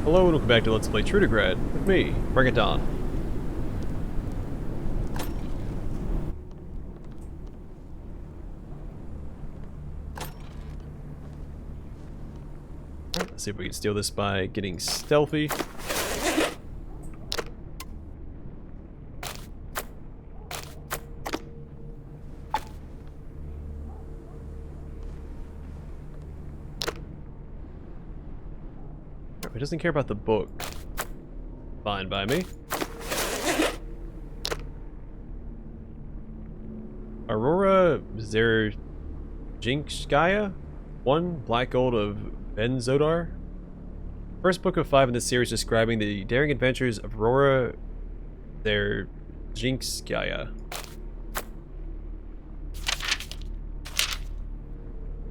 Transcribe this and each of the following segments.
Hello and welcome back to Let's Play Trudograd with me, BringItDon. Let's see if we can steal this by getting stealthy. He doesn't care about the book. Fine by me. Aurora Zerzhinskaya? 1 Black Gold of Benzodar? First book of 5 in this series describing the daring adventures of Aurora Zerzhinskaya.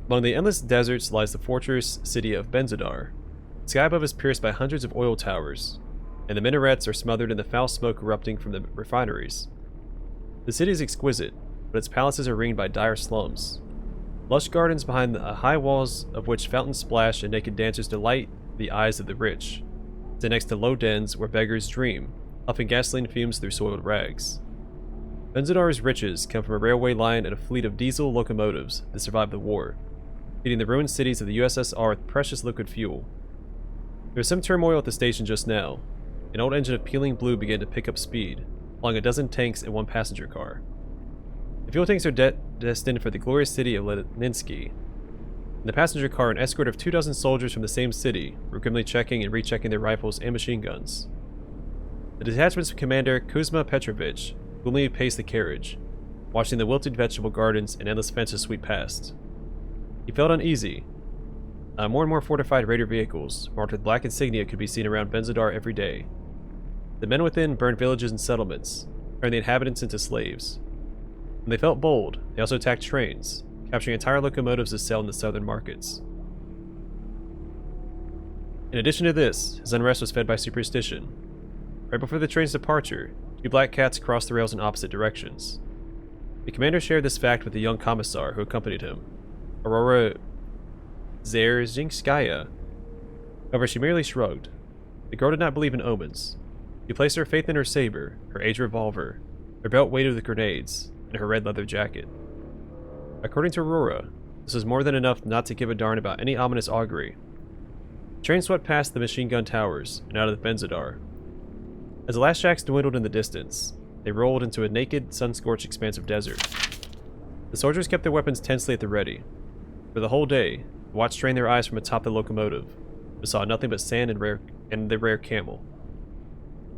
Among the endless deserts lies the fortress city of Benzodar. The sky above is pierced by hundreds of oil towers, and the minarets are smothered in the foul smoke erupting from the refineries. The city is exquisite, but its palaces are ringed by dire slums. Lush gardens behind the high walls of which fountains splash and naked dancers delight the eyes of the rich, sit next to low dens where beggars dream, puffing gasoline fumes through soiled rags. Benzodar's riches come from a railway line and a fleet of diesel locomotives that survived the war, feeding the ruined cities of the USSR with precious liquid fuel. There was some turmoil at the station just now. An old engine of peeling blue began to pick up speed, along a dozen tanks and 1 passenger car. The fuel tanks are destined for the glorious city of Leninsky. In the passenger car, an escort of 24 soldiers from the same city were grimly checking and rechecking their rifles and machine guns. The detachment's commander, Kuzma Petrovich, gloomily paced the carriage, watching the wilted vegetable gardens and endless fences sweep past. He felt uneasy. More and more fortified raider vehicles, marked with black insignia, could be seen around Benzodar every day. The men within burned villages and settlements, turning the inhabitants into slaves. When they felt bold, they also attacked trains, capturing entire locomotives to sell in the southern markets. In addition to this, his unrest was fed by superstition. Right before the train's departure, 2 black cats crossed the rails in opposite directions. The commander shared this fact with the young commissar who accompanied him, Aurora Zerzhinskaya. However, she merely shrugged. The girl did not believe in omens. She placed her faith in her saber, her aged revolver, her belt weighted with grenades, and her red leather jacket. According to Aurora, this was more than enough not to give a darn about any ominous augury. The train swept past the machine gun towers and out of the Benzodar. As the last shacks dwindled in the distance, they rolled into a naked, sun-scorched expanse of desert. The soldiers kept their weapons tensely at the ready. For the whole day, they watched strain their eyes from atop the locomotive, but saw nothing but sand and the rare camel.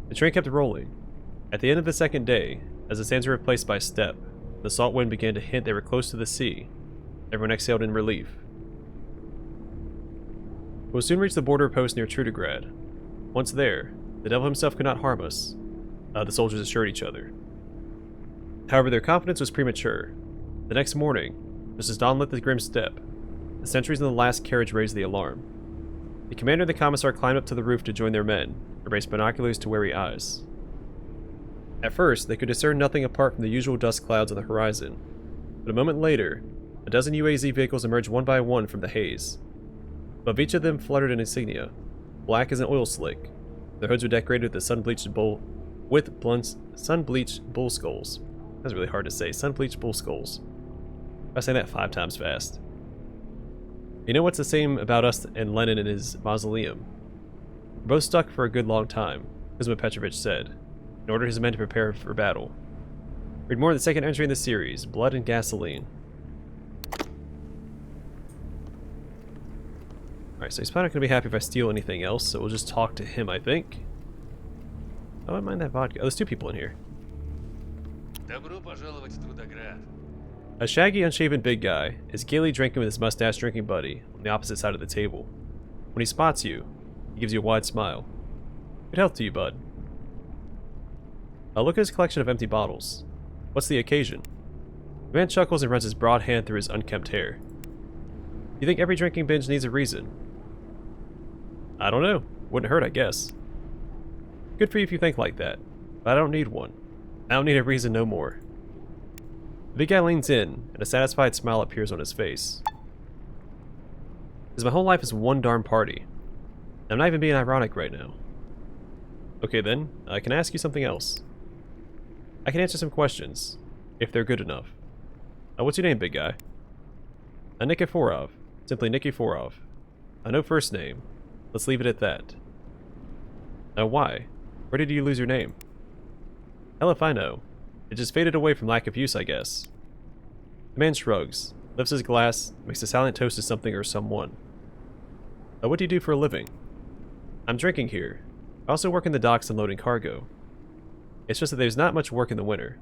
The train kept rolling. At the end of the second day, as the sands were replaced by steppe, the salt wind began to hint they were close to the sea. Everyone exhaled in relief. We'll soon reach the border post near Trudograd. Once there, the devil himself could not harm us, the soldiers assured each other. However, their confidence was premature. The next morning, just as dawn lit the grim steppe, the sentries in the last carriage raised the alarm. The commander and the commissar climbed up to the roof to join their men, and raised binoculars to wary eyes. At first, they could discern nothing apart from the usual dust clouds on the horizon, but a moment later, a dozen UAZ vehicles emerged one by one from the haze. Above each of them fluttered an insignia, black as an oil slick. Their hoods were decorated with sun-bleached bull skulls. That's really hard to say. Sun-bleached bull skulls. I was saying that 5 times fast. You know what's the same about us and Lenin in his mausoleum? We're both stuck for a good long time, Kuzma Petrovich said, and ordered his men to prepare for battle. Read more in the second entry in the series, Blood and Gasoline. Alright, so he's probably not going to be happy if I steal anything else, so we'll just talk to him, I think. Oh, I don't mind that vodka. Oh, there's 2 people in here. Добро пожаловать в Trudograd. A shaggy, unshaven big guy is gaily drinking with his mustache drinking buddy on the opposite side of the table. When he spots you, he gives you a wide smile. Good health to you, bud. Look at his collection of empty bottles. What's the occasion? The man chuckles and runs his broad hand through his unkempt hair. You think every drinking binge needs a reason? I don't know. Wouldn't hurt, I guess. Good for you if you think like that, but I don't need one. I don't need a reason no more. The big guy leans in, and a satisfied smile appears on his face. Because my whole life is one darn party. I'm not even being ironic right now. Okay then, can I ask you something else? I can answer some questions, if they're good enough. What's your name, big guy? Nikiforov. Simply Nikiforov. No first name. Let's leave it at that. Why? Where did you lose your name? Hell if I know. It just faded away from lack of use, I guess. The man shrugs, lifts his glass, makes a silent toast to something or someone. What do you do for a living? I'm drinking here. I also work in the docks unloading cargo. It's just that there's not much work in the winter.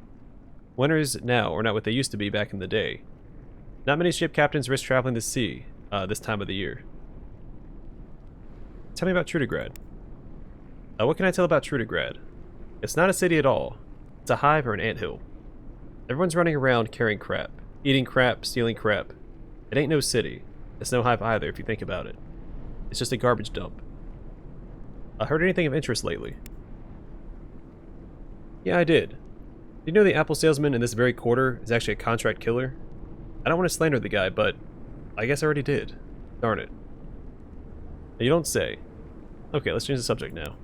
Winters now are not what they used to be back in the day. Not many ship captains risk traveling the sea this time of the year. Tell me about Trudograd. What can I tell about Trudograd? It's not a city at all. It's a hive or an anthill. Everyone's running around carrying crap. Eating crap, stealing crap. It ain't no city. It's no hive either if you think about it. It's just a garbage dump. Heard anything of interest lately? Yeah, I did. Do you know the apple salesman in this very quarter is actually a contract killer? I don't want to slander the guy, but I guess I already did. Darn it. You don't say. Okay, let's change the subject now.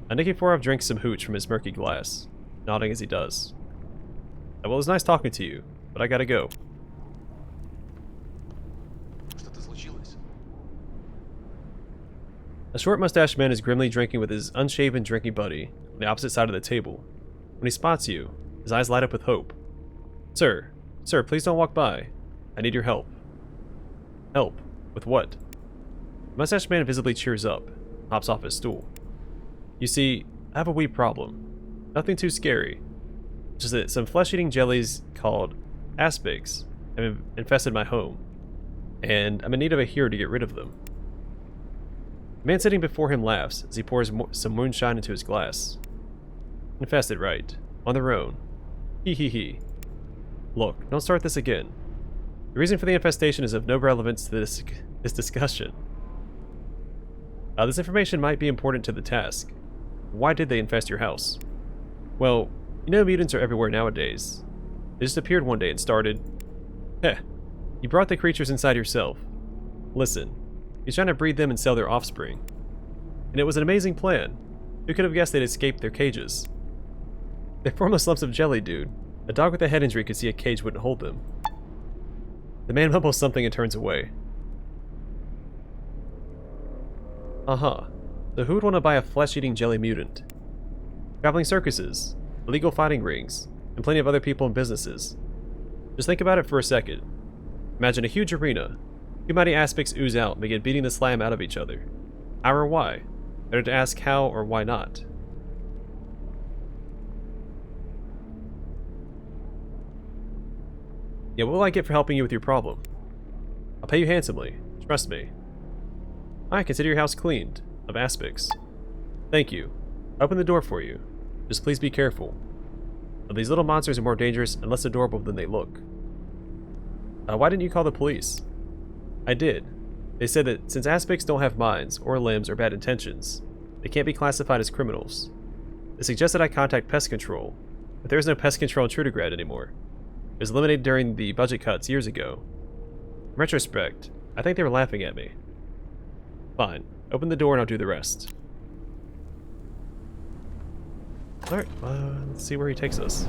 Nikiforov drinks some hooch from his murky glass, nodding as he does. Well, it was nice talking to you, but I gotta go. A short-mustached man is grimly drinking with his unshaven drinking buddy on the opposite side of the table. When he spots you, his eyes light up with hope. Sir, please don't walk by. I need your help. Help? With what? The mustached man visibly cheers up, hops off his stool. You see, I have a wee problem. Nothing too scary. Just that some flesh-eating jellies called aspics have infested my home, and I'm in need of a hero to get rid of them. The man sitting before him laughs as he pours some moonshine into his glass. Infested, right. On their own. Hee hee hee. Look, don't start this again. The reason for the infestation is of no relevance to this discussion. This information might be important to the task. Why did they infest your house? Well, you know mutants are everywhere nowadays. They just appeared one day and started... Heh. You brought the creatures inside yourself. Listen. He's trying to breed them and sell their offspring. And it was an amazing plan. Who could have guessed they'd escape their cages? They're formless lumps of jelly, dude. A dog with a head injury could see a cage wouldn't hold them. The man mumbles something and turns away. Uh-huh. So who would want to buy a flesh-eating jelly mutant? Traveling circuses, illegal fighting rings, and plenty of other people and businesses. Just think about it for a second. Imagine a huge arena. Two mighty aspics ooze out and begin beating the slime out of each other. How or why? Better to ask how or why not. Yeah, what will I get for helping you with your problem? I'll pay you handsomely. Trust me. I consider your house cleaned. Of aspics. Thank you. I'll open the door for you. Just please be careful. These little monsters are more dangerous and less adorable than they look. Why didn't you call the police? I did. They said that since aspics don't have minds, or limbs, or bad intentions, they can't be classified as criminals. They suggested I contact pest control, but there is no pest control in Trudograd anymore. It was eliminated during the budget cuts years ago. In retrospect, I think they were laughing at me. Fine. Open the door and I'll do the rest. Alright, let's see where he takes us.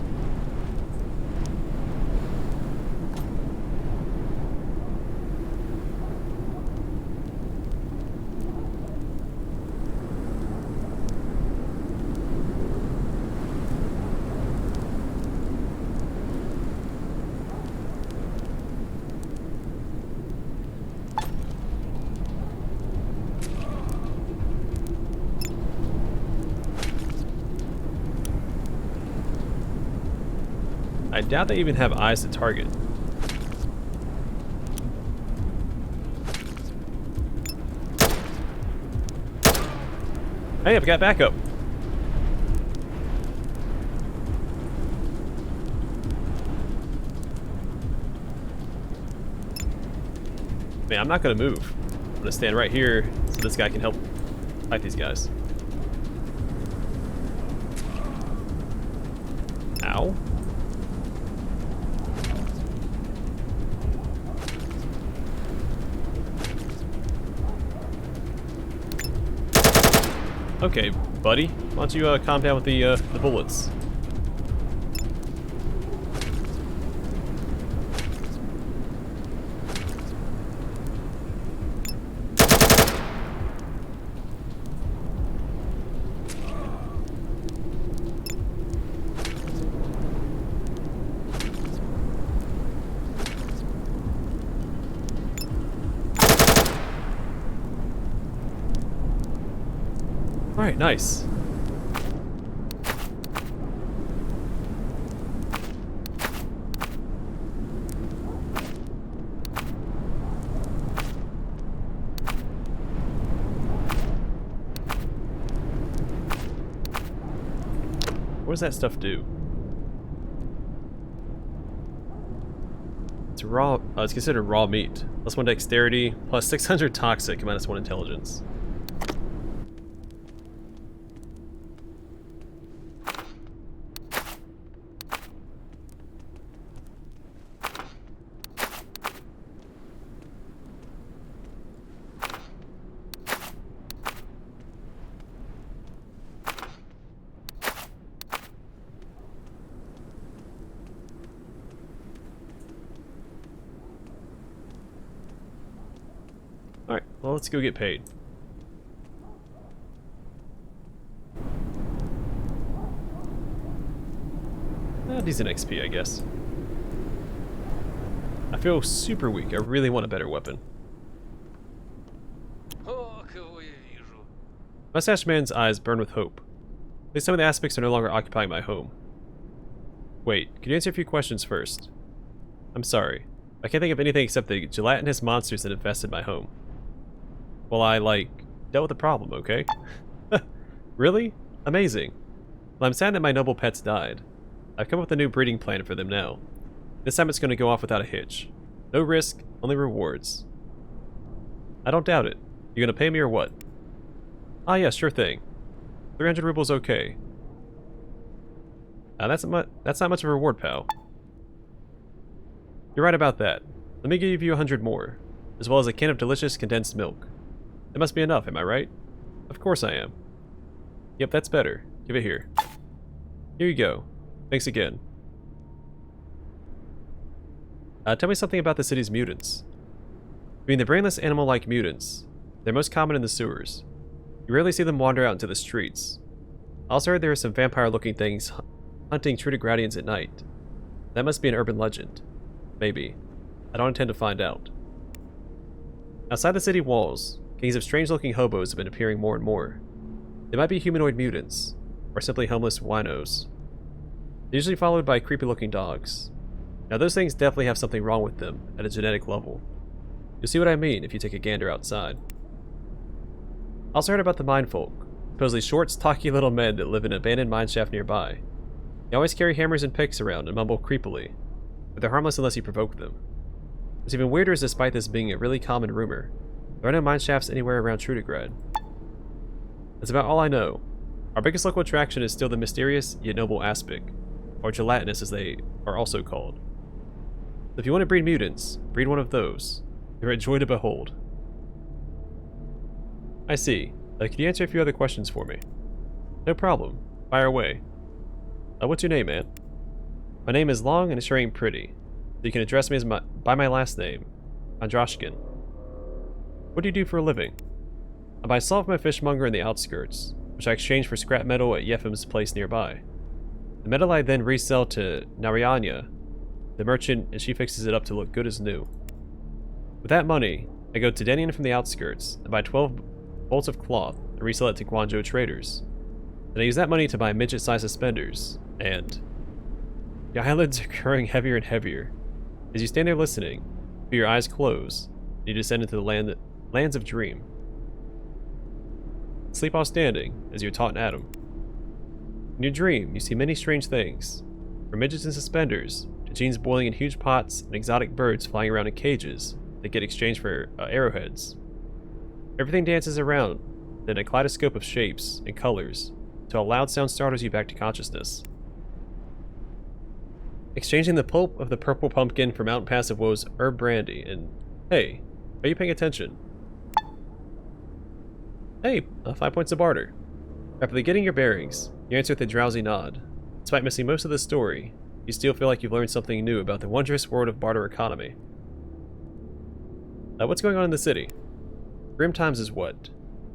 I doubt they even have eyes to target. Hey, I've got backup. Man, I'm not gonna move. I'm gonna stand right here so this guy can help fight these guys. Ow. Okay, buddy. Why don't you calm down with the bullets? Alright, nice. What does that stuff do? It's raw. It's considered raw meat. +1 dexterity, plus 600 toxic, -1 intelligence. Alright, well, let's go get paid. Decent XP, I guess. I feel super weak. I really want a better weapon. О, кого я вижу. Mustache Man's eyes burn with hope. At least some of the aspics are no longer occupying my home. Wait, can you answer a few questions first? I'm sorry. I can't think of anything except the gelatinous monsters that infested my home. Well, I, dealt with the problem, okay? Really? Amazing. Well, I'm sad that my noble pets died. I've come up with a new breeding plan for them now. This time it's going to go off without a hitch. No risk, only rewards. I don't doubt it. You going to pay me or what? Ah, yeah, sure thing. 300 rubles okay. That's not much of a reward, pal. You're right about that. Let me give you 100 more, as well as a can of delicious condensed milk. That must be enough, am I right? Of course I am. Yep, that's better. Give it here. Here you go. Thanks again. Tell me something about the city's mutants. Being the brainless animal-like mutants, they're most common in the sewers. You rarely see them wander out into the streets. I also heard there are some vampire-looking things hunting Trudogradians at night. That must be an urban legend. Maybe. I don't intend to find out. Outside the city walls, gangs of strange-looking hobos have been appearing more and more. They might be humanoid mutants, or simply homeless winos. They're usually followed by creepy-looking dogs. Now those things definitely have something wrong with them at a genetic level. You'll see what I mean if you take a gander outside. I also heard about the minefolk, supposedly short, stocky little men that live in an abandoned mineshaft nearby. They always carry hammers and picks around and mumble creepily, but they're harmless unless you provoke them. What's even weirder is despite this being a really common rumor, there are no mineshafts anywhere around Trudograd. That's about all I know. Our biggest local attraction is still the mysterious yet noble aspic, or gelatinous as they are also called. So if you want to breed mutants, breed one of those. They're a joy to behold. I see. Can you answer a few other questions for me? No problem. Fire away. What's your name, man? My name is long and it's very pretty, so you can address me as by my last name, Androshkin. What do you do for a living? I buy salt from a fishmonger in the outskirts, which I exchange for scrap metal at Yefim's place nearby. The metal I then resell to Narayanna, the merchant, and she fixes it up to look good as new. With that money, I go to Denian from the outskirts and buy 12 bolts of cloth and resell it to Guangzhou traders. Then I use that money to buy midget-sized suspenders, and the eyelids are growing heavier and heavier. As you stand there listening, feel your eyes close, and you descend into the lands of dream. Sleep while standing, as you're taught in Adam. In your dream, you see many strange things, from midgets in suspenders, to genes boiling in huge pots, and exotic birds flying around in cages that get exchanged for arrowheads. Everything dances around in a kaleidoscope of shapes and colors, until a loud sound startles you back to consciousness. Exchanging the pulp of the purple pumpkin for Mountain Pass of Woe's herb brandy, and hey, are you paying attention? Hey, 5 points of barter. After getting your bearings, you answer with a drowsy nod. Despite missing most of the story, you still feel like you've learned something new about the wondrous world of barter economy. What's going on in the city? Grim times is what?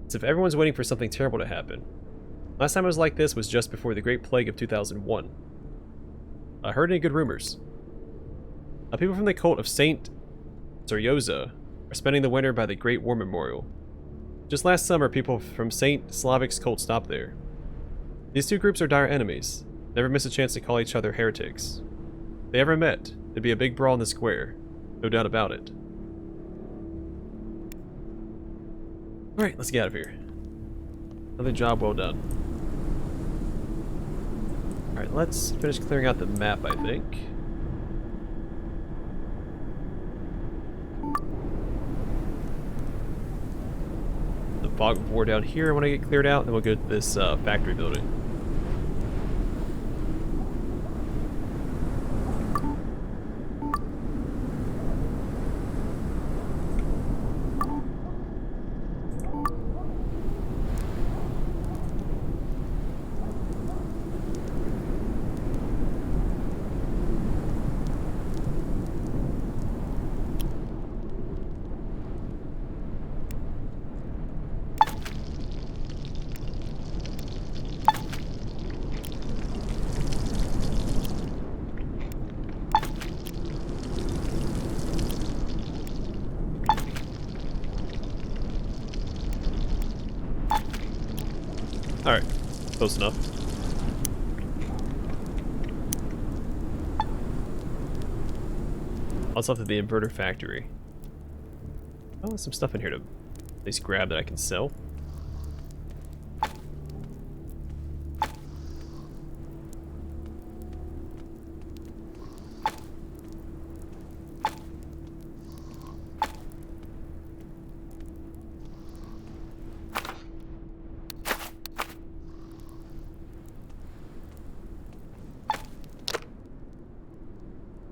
It's if everyone's waiting for something terrible to happen. Last time it was like this was just before the Great Plague of 2001. I heard any good rumors? People from the cult of Saint Soryoza are spending the winter by the Great War Memorial. Just last summer, people from Saint Slavic's cult stopped there. These two groups are dire enemies. Never miss a chance to call each other heretics. If they ever met, there'd be a big brawl in the square. No doubt about it. Alright, let's get out of here. Another job well done. Alright, let's finish clearing out the map, I think. The fog of war down here I want to get cleared out, and then we'll go to this factory building. Alright, close enough. Also left at the inverter factory. Oh, there's some stuff in here to at least grab that I can sell.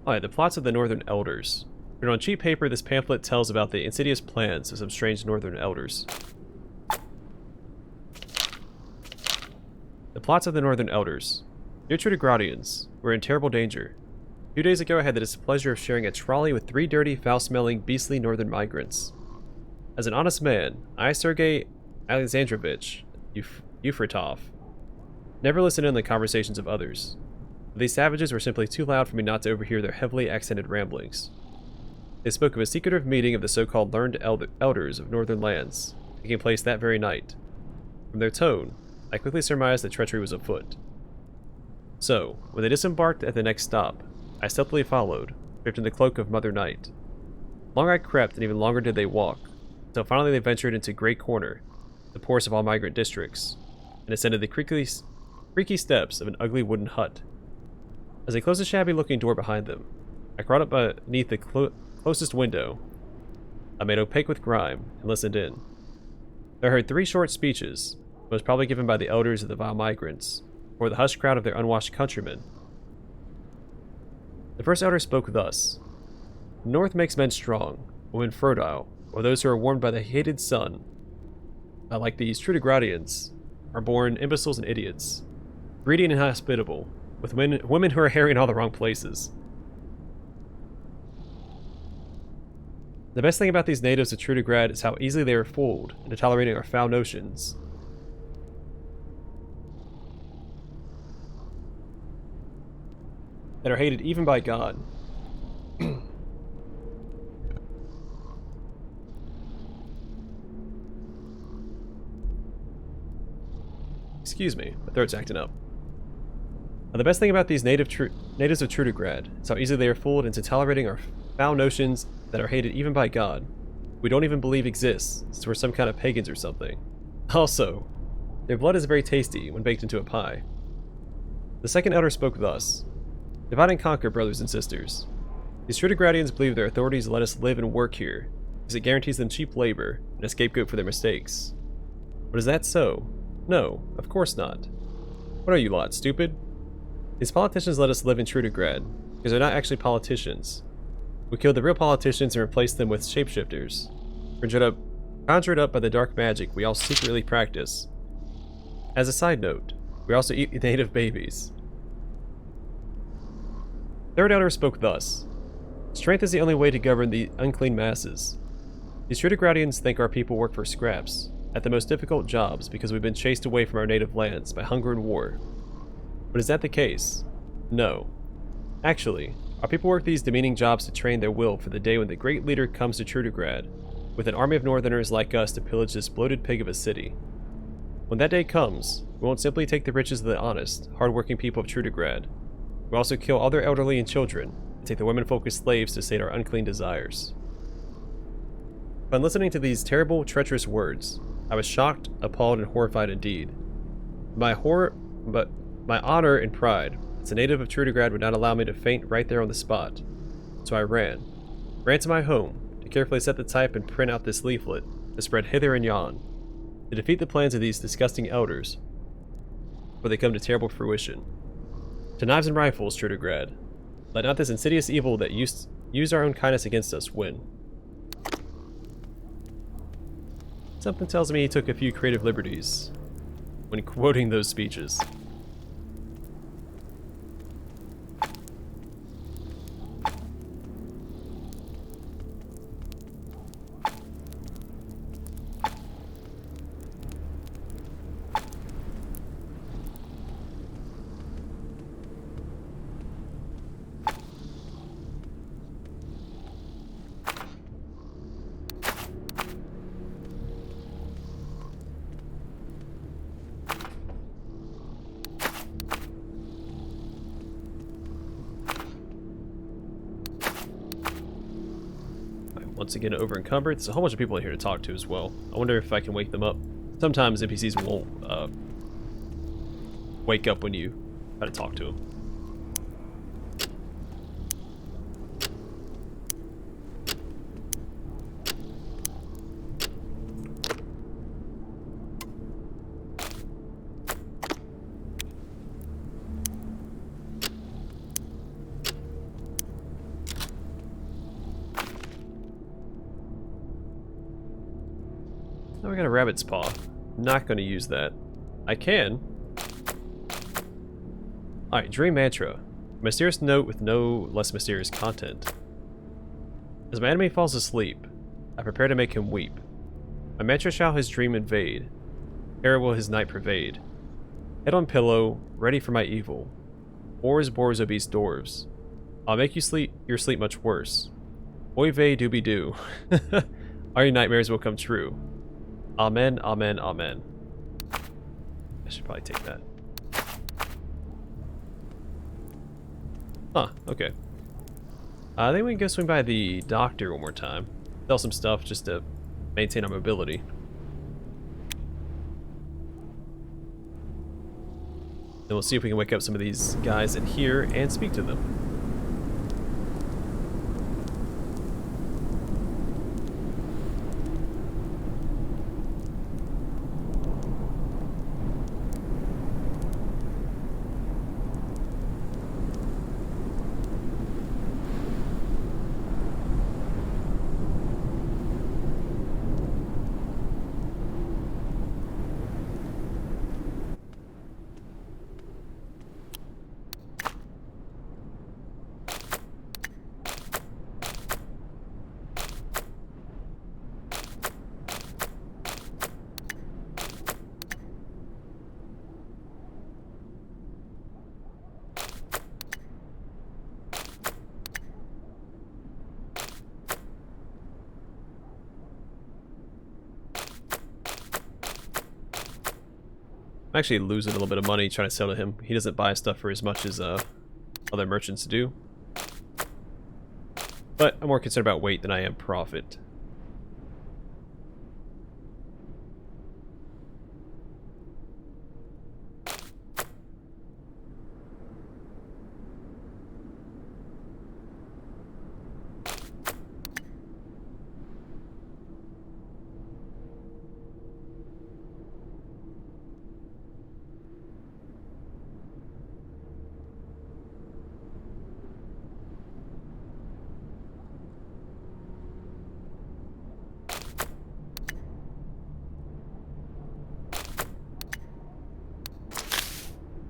Alright, the plots of the Northern Elders. Written on cheap paper, this pamphlet tells about the insidious plans of some strange Northern Elders. The plots of the Northern Elders. Dear Trudogradians, we're in terrible danger. 2 days ago I had the displeasure of sharing a trolley with 3 dirty, foul-smelling, beastly Northern migrants. As an honest man, I, Sergei Alexandrovich Ufratov, never listened in the conversations of others. These savages were simply too loud for me not to overhear their heavily accented ramblings. They spoke of a secretive meeting of the so-called learned elders of northern lands, taking place that very night. From their tone, I quickly surmised that treachery was afoot. So, when they disembarked at the next stop, I stealthily followed, draped in the cloak of Mother Night. Long I crept, and even longer did they walk, until finally they ventured into Grey Corner, the poorest of all migrant districts, and ascended the creaky steps of an ugly wooden hut. As they closed the shabby-looking door behind them, I crawled up beneath the closest window. I made opaque with grime, and listened in. I heard 3 short speeches, most probably given by the elders of the vile migrants, or the hushed crowd of their unwashed countrymen. The first elder spoke thus. The North makes men strong, women fertile, or those who are warmed by the hated sun. Like these Trudogradians, are born imbeciles and idiots, greedy and inhospitable, with women who are harrying all the wrong places. The best thing about these natives of Trudograd is how easily they are fooled into tolerating our foul notions. That are hated even by God. Excuse me, my throat's acting up. Now, the best thing about these natives of Trudograd is how easily they are fooled into tolerating our foul notions that are hated even by God. We don't even believe exists, since we're some kind of pagans or something. Also, their blood is very tasty when baked into a pie. The second elder spoke thus. Divide and conquer, brothers and sisters. These Trudogradians believe their authorities let us live and work here, because it guarantees them cheap labor and a scapegoat for their mistakes. But is that so? No, of course not. What are you lot, stupid? These politicians let us live in Trudograd, because they're not actually politicians. We killed the real politicians and replaced them with shapeshifters, conjured up by the dark magic we all secretly practice. As a side note, we also eat native babies. Third Elder spoke thus. Strength is the only way to govern the unclean masses. These Trudogradians think our people work for scraps, at the most difficult jobs because we've been chased away from our native lands by hunger and war. But is that the case? No. Actually, our people work these demeaning jobs to train their will for the day when the great leader comes to Trudograd, with an army of northerners like us to pillage this bloated pig of a city. When that day comes, we won't simply take the riches of the honest, hard-working people of Trudograd. We'll also kill all their elderly and children, and take the women-folk as slaves to sate our unclean desires. Upon listening to these terrible, treacherous words, I was shocked, appalled, and horrified indeed. But my honor and pride as a native of Trudograd would not allow me to faint right there on the spot. So I ran to my home, to carefully set the type and print out this leaflet, to spread hither and yon, to defeat the plans of these disgusting elders, before they come to terrible fruition. To knives and rifles, Trudograd. Let not this insidious evil that use our own kindness against us win. Something tells me he took a few creative liberties when quoting those speeches. Once again over encumbered. There's a whole bunch of people in here to talk to as well. I wonder if I can wake them up. Sometimes NPCs won't wake up when you try to talk to them. Oh, we got a rabbit's paw. Not going to use that. I can. Alright, Dream Mantra. Mysterious note with no less mysterious content. As my enemy falls asleep, I prepare to make him weep. My mantra shall his dream invade. Terror will his night pervade. Head on pillow, ready for my evil. Boars, obese dwarves. I'll make your sleep much worse. Oy vey doobie doo. All your nightmares will come true. Amen, amen, amen. I should probably take that. Huh, okay. I think we can go swing by the doctor one more time. Sell some stuff just to maintain our mobility. Then we'll see if we can wake up some of these guys in here and speak to them. I'm actually losing a little bit of money trying to sell to him. He doesn't buy stuff for as much as other merchants do. But I'm more concerned about weight than I am profit.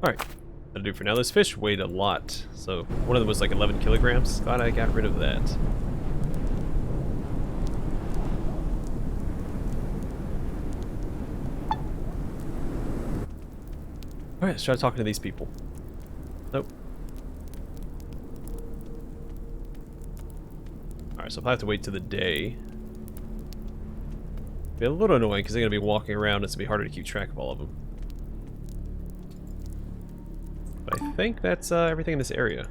Alright, that'll do for now. Those fish weighed a lot, so one of them was like 11 kilograms. Glad I got rid of that. Alright, let's try talking to these people. Nope. Alright, so if I have to wait till the day. Be a little annoying because they're going to be walking around and it's going to be harder to keep track of all of them. But I think that's everything in this area.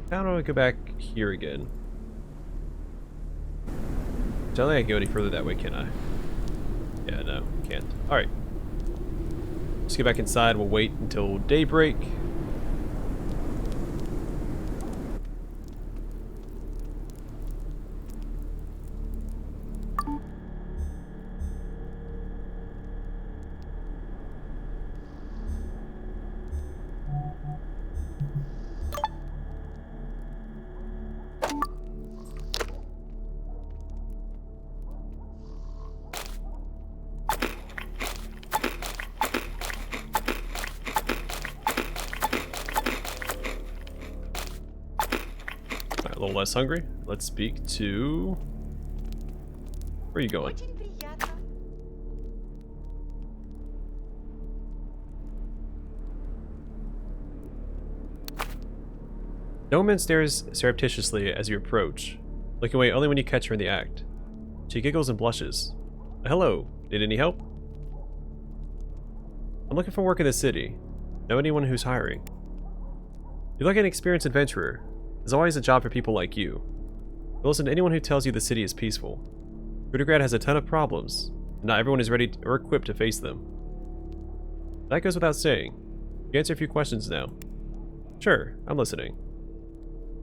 Now do I go back here again? Don't think I can go any further that way, can I? Yeah, no, can't. Alright. Let's get back inside. We'll wait until daybreak. A little less hungry. Let's speak to... Where are you going? Очень приятно. The woman stares surreptitiously as you approach, looking away only when you catch her in the act. She giggles and blushes. Hello, need any help? I'm looking for work in the city. Know anyone who's hiring? You look like an experienced adventurer. There's always a job for people like you. You'll listen to anyone who tells you the city is peaceful. Trudograd has a ton of problems, and not everyone is ready or equipped to face them. That goes without saying. You answer a few questions now. Sure, I'm listening.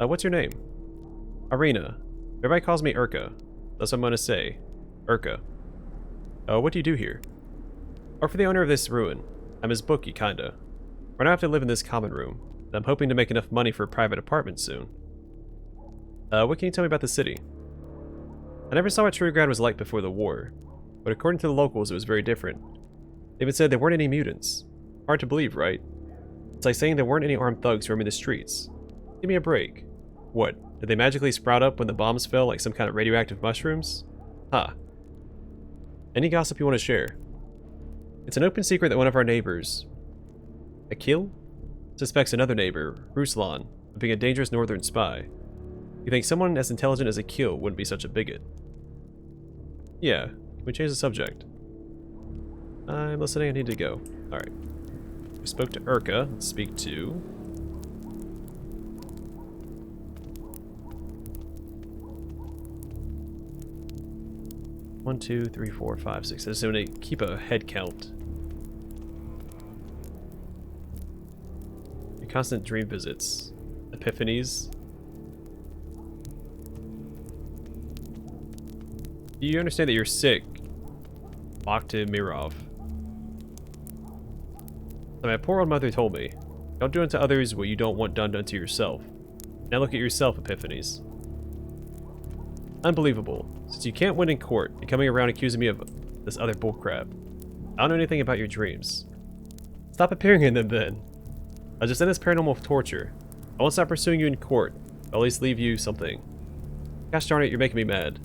What's your name? Arena. Everybody calls me Urka. That's what I'm gonna say. Urka. What do you do here? Or for the owner of this ruin. I'm his bookie, kinda. Right now I have to live in this common room, and I'm hoping to make enough money for a private apartment soon. What can you tell me about the city? I never saw what Trudograd was like before the war, but according to the locals it was very different. They even said there weren't any mutants. Hard to believe, right? It's like saying there weren't any armed thugs roaming the streets. Give me a break. What, did they magically sprout up when the bombs fell like some kind of radioactive mushrooms? Huh. Any gossip you want to share? It's an open secret that one of our neighbors, Akil, suspects another neighbor, Ruslan, of being a dangerous northern spy. You think someone as intelligent as Akil wouldn't be such a bigot? Yeah, can we change the subject? I'm listening, I need to go. Alright. We spoke to Urka, let's speak to... 1, 2, 3, 4, 5, 6. I just want to keep a head count. Your constant dream visits. Epiphanies. Do you understand that you're sick? Bakhta Mirov. So my poor old mother told me, don't do unto others what you don't want done unto yourself. Now look at yourself, Epiphanies. Unbelievable. Since you can't win in court, you're coming around accusing me of this other bullcrap. I don't know anything about your dreams. Stop appearing in them then. I'll just end this paranormal torture. I won't stop pursuing you in court. I'll at least leave you something. Gosh darn it, you're making me mad.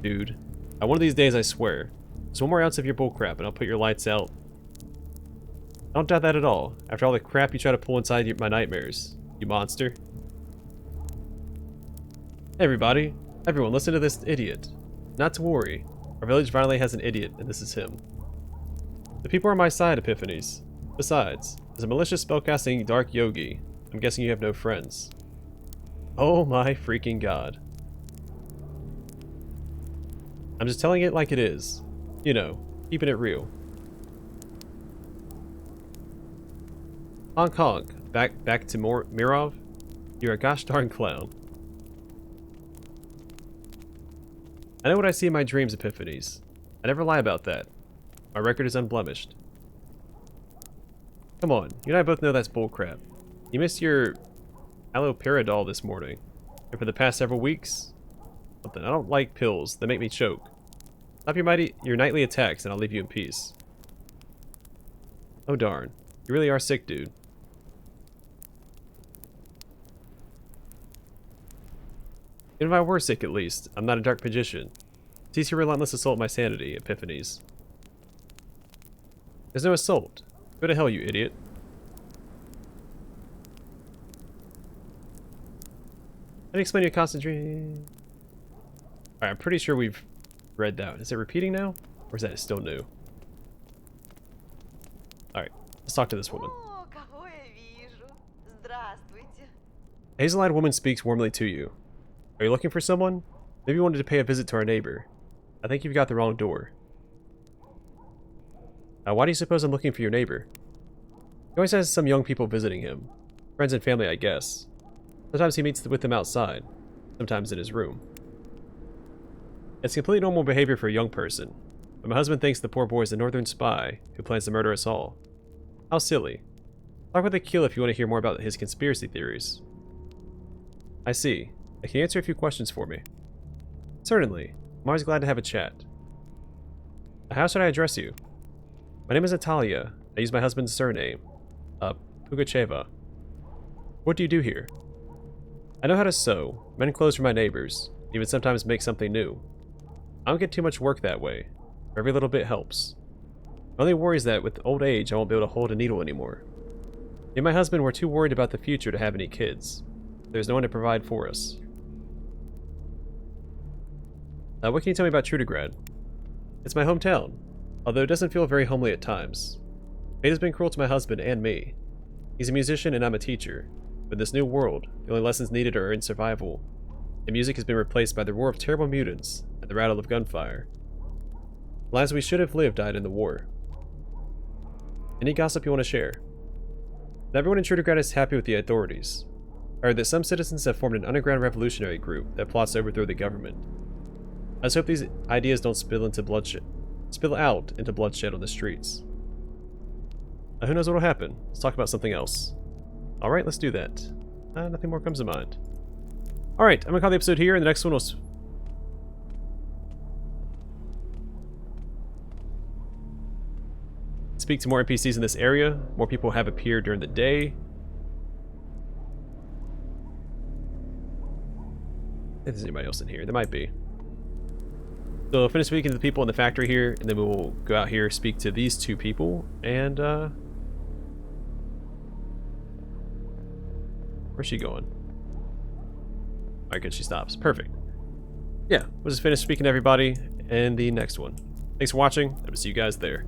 Dude. One of these days, I swear. Just one more ounce of your bullcrap and I'll put your lights out. I don't doubt that at all, after all the crap you try to pull inside my nightmares. You monster. Hey everybody. Everyone, listen to this idiot. Not to worry. Our village finally has an idiot, and this is him. The people are on my side, Epiphanies. Besides, as a malicious spellcasting dark yogi, I'm guessing you have no friends. Oh my freaking god. I'm just telling it like it is. You know, keeping it real. Honk honk. Back to Mirov? You're a gosh darn clown. I know what I see in my dreams, Epiphanies. I never lie about that. My record is unblemished. Come on, you and I both know that's bullcrap. You missed your alloperidol this morning. And for the past several weeks? Something. I don't like pills. They make me choke. Stop your nightly attacks and I'll leave you in peace. Oh darn. You really are sick, dude. Even if I were sick, at least, I'm not a dark magician. Cease your relentless assault my sanity, Epiphanies. There's no assault. Go to hell, you idiot. How do you explain your concentration? Alright, I'm pretty sure we've read that. Is it repeating now? Or is that still new? Alright, let's talk to this woman. О, кого я вижу? Здравствуйте. A hazel-eyed woman speaks warmly to you. Are you looking for someone? Maybe you wanted to pay a visit to our neighbor. I think you've got the wrong door. Why do you suppose I'm looking for your neighbor? He always has some young people visiting him. Friends and family, I guess. Sometimes he meets with them outside. Sometimes in his room. It's completely normal behavior for a young person. But my husband thinks the poor boy is a northern spy who plans to murder us all. How silly. Talk with Akil if you want to hear more about his conspiracy theories. I see. Can you answer a few questions for me? Certainly. I'm always glad to have a chat. How should I address you? My name is Natalia. I use my husband's surname. Pugacheva. What do you do here? I know how to sew, mend clothes for my neighbors, even sometimes make something new. I don't get too much work that way. Every little bit helps. My only worry is that with old age I won't be able to hold a needle anymore. Me and my husband were too worried about the future to have any kids. There's no one to provide for us. What can you tell me about Trudograd? It's my hometown, although it doesn't feel very homely at times. Fate has been cruel to my husband and me. He's a musician and I'm a teacher. But in this new world, the only lessons needed are in survival. And music has been replaced by the roar of terrible mutants and the rattle of gunfire. Lives we should have lived died in the war. Any gossip you want to share? Not everyone in Trudograd is happy with the authorities. I heard that some citizens have formed an underground revolutionary group that plots to overthrow the government. I just hope these ideas don't spill out into bloodshed on the streets. Who knows what'll happen? Let's talk about something else. Alright, let's do that. Nothing more comes to mind. Alright, I'm gonna call the episode here, and the next one will speak to more NPCs in this area. More people have appeared during the day. If there's anybody else in here, there might be. So finish speaking to the people in the factory here, and then we will go out here, speak to these two people, and where's she going? Alright, good, she stops. Perfect. Yeah, we'll just finish speaking to everybody in the next one. Thanks for watching. I will see you guys there.